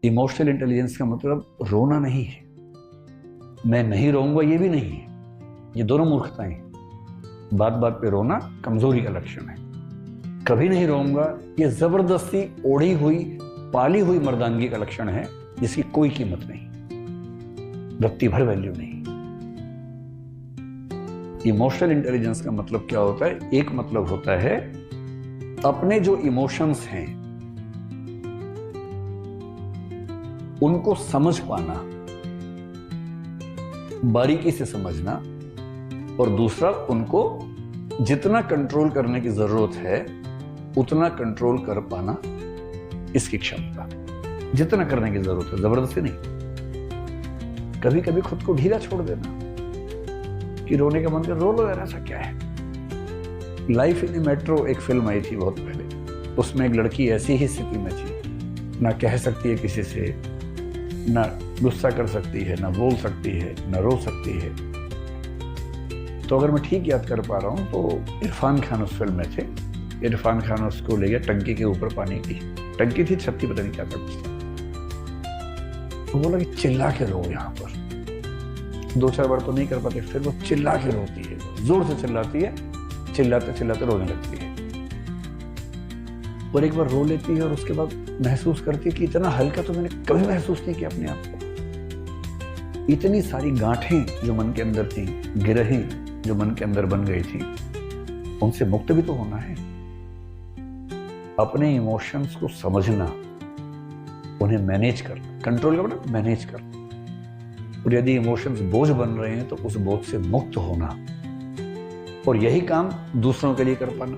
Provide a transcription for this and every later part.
Emotional intelligence का मतलब रोना नहीं है, मैं नहीं रोऊंगा ये भी नहीं है, ये दोनों मूर्खताएं हैं। बात बात पे रोना कमजोरी का लक्षण है। कभी नहीं रोऊंगा ये जबरदस्ती ओढ़ी हुई पाली हुई मर्दानगी का लक्षण है, जिसकी कोई कीमत नहीं, रत्ती भर वैल्यू नहीं। इमोशनल इंटेलिजेंस का मतलब क्या होता है? एक मतलब होता है अपने जो इमोशंस हैं उनको समझ पाना, बारीकी से समझना, और दूसरा उनको जितना कंट्रोल करने की जरूरत है उतना कंट्रोल कर पाना, इसकी क्षमता। जितना करने की जरूरत है, जबरदस्ती नहीं। कभी कभी खुद को ढीला छोड़ देना कि रोने का मन कर रो लो यार, ऐसा क्या है। लाइफ इन मेट्रो एक फिल्म आई थी बहुत पहले, उसमें एक लड़की ऐसी ही स्थिति में थी, ना कह सकती है किसी से, ना गुस्सा कर सकती है, ना बोल सकती है, ना रो सकती है। तो अगर मैं ठीक याद कर पा रहा हूं तो इरफान खान उस फिल्म में थे। इरफान खान उसको ले गया टंकी के ऊपर, पानी की टंकी थी, छत थी, पता नहीं क्या था कुछ। तो बोला कि चिल्ला के रो यहाँ पर। 2-4 बार तो नहीं कर पाते, फिर वो चिल्ला के रोती है, जोर से चिल्लाती है, चिल्लाते चिल्लाते रोने लगती है। और एक बार रो लेती है और उसके बाद महसूस करती है कि इतना हल्का तो मैंने कभी महसूस नहीं किया अपने आप को। इतनी सारी गांठें जो मन के अंदर थी, गिरहें जो मन के अंदर बन गई थी, उनसे मुक्त भी तो होना है। अपने इमोशंस को समझना, उन्हें मैनेज करना, कंट्रोल का मतलब मैनेज करना। और यदि इमोशंस बोझ बन रहे हैं तो उस बोझ से मुक्त होना, और यही काम दूसरों के लिए कर पाना।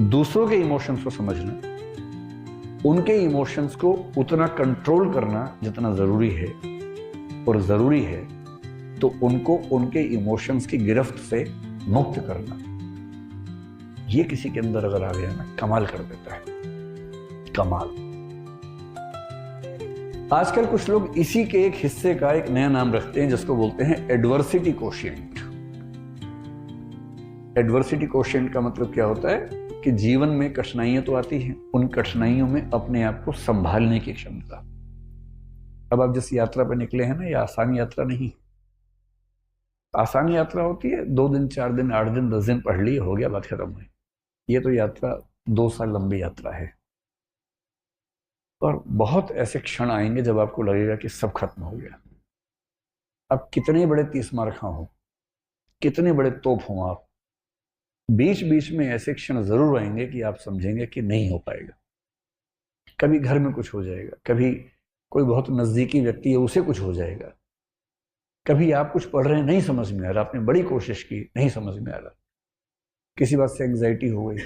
दूसरों के इमोशंस को समझना, उनके इमोशंस को उतना कंट्रोल करना जितना जरूरी है, और जरूरी है तो उनको उनके इमोशंस की गिरफ्त से मुक्त करना। ये किसी के अंदर अगर आ गया ना, कमाल कर देता है, कमाल। आजकल कुछ लोग इसी के एक हिस्से का एक नया नाम रखते हैं, जिसको बोलते हैं एडवर्सिटी कोशिएंट। एडवर्सिटी कोशिएंट का मतलब क्या होता है कि जीवन में कठिनाइयां तो आती हैं, उन कठिनाइयों में अपने आप को संभालने की क्षमता। अब आप जिस यात्रा पर निकले हैं ना, ये आसान यात्रा नहीं। आसान यात्रा होती है 2 दिन 4 दिन 8 दिन 10 दिन पढ़ लिए, हो गया, बात खत्म हुई। ये तो यात्रा 2 साल लंबी यात्रा है। और बहुत ऐसे क्षण आएंगे जब आपको लगेगा कि सब खत्म हो गया। अब कितने बड़े 30 मार्खा हो, कितने बड़े तोप हों आप, बीच बीच में ऐसे क्षण जरूर आएंगे कि आप समझेंगे कि नहीं हो पाएगा। कभी घर में कुछ हो जाएगा, कभी कोई बहुत नजदीकी व्यक्ति है उसे कुछ हो जाएगा, कभी आप कुछ पढ़ रहे हैं नहीं समझ में आ रहा, आपने बड़ी कोशिश की नहीं समझ में आ रहा, किसी बात से एंग्जाइटी हो गई,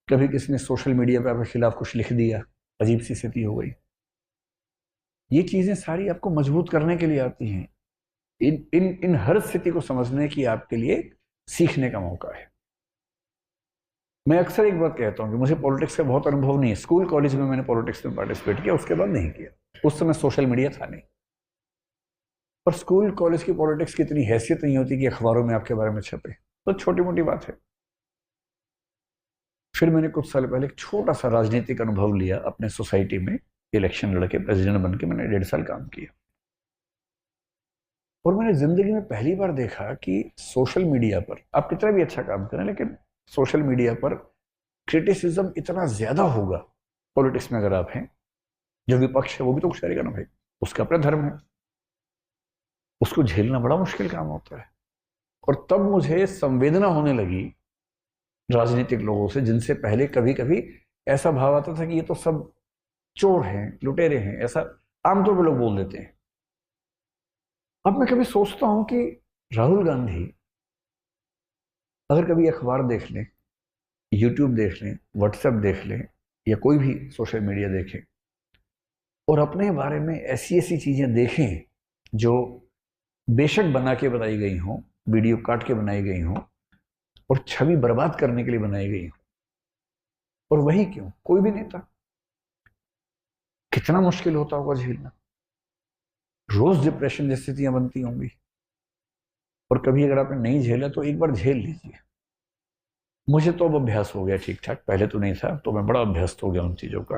कभी किसी ने सोशल मीडिया पे आपके खिलाफ कुछ लिख दिया, अजीब सी स्थिति हो गई। ये चीजें सारी आपको मजबूत करने के लिए आती हैं। इन इन इन हर स्थिति को समझने की आपके लिए सीखने का मौका है। मैं अक्सर एक बात कहता हूं कि मुझे पॉलिटिक्स का बहुत अनुभव नहीं है। स्कूल कॉलेज में मैंने पॉलिटिक्स में पार्टिसिपेट किया, उसके बाद नहीं किया। उस समय सोशल मीडिया था नहीं, और स्कूल कॉलेज की पॉलिटिक्स की इतनी हैसियत नहीं होती कि अखबारों में आपके बारे में छपे, तो छोटी मोटी बात है। फिर मैंने कुछ साल पहले एक छोटा सा राजनीतिक अनुभव लिया अपने सोसाइटी में, इलेक्शन लड़के प्रेसिडेंट बन के मैंने 1.5 साल काम किया। और मैंने जिंदगी में पहली बार देखा कि सोशल मीडिया पर आप कितना भी अच्छा काम करें, लेकिन सोशल मीडिया पर क्रिटिसिज्म इतना ज्यादा होगा। पॉलिटिक्स में अगर आप हैं, जो विपक्ष है वो भी तो कुछ करेगा ना भाई, उसका अपना धर्म है, उसको झेलना बड़ा मुश्किल काम होता है। और तब मुझे संवेदना होने लगी राजनीतिक लोगों से, जिनसे पहले कभी कभी ऐसा भाव आता था कि ये तो सब चोर हैं, लुटेरे हैं, ऐसा आमतौर पर लोग बोल देते हैं। अब मैं कभी सोचता हूं कि राहुल गांधी अगर कभी अखबार देख लें, यूट्यूब देख लें, व्हाट्सएप देख लें, या कोई भी सोशल मीडिया देखें, और अपने बारे में ऐसी ऐसी चीजें देखें जो बेशक बना के बनाई गई हों, वीडियो काट के बनाई गई हों, और छवि बर्बाद करने के लिए बनाई गई हो, और वही क्यों, कोई भी नेता, कितना मुश्किल होता होगा झेलना। रोज डिप्रेशन जैसी स्थितियां बनती होंगी। और कभी अगर आपने नहीं झेला तो एक बार झेल लीजिए। मुझे तो अब अभ्यास हो गया ठीक ठाक, पहले तो नहीं था, तो मैं बड़ा अभ्यस्त हो गया उन चीजों का।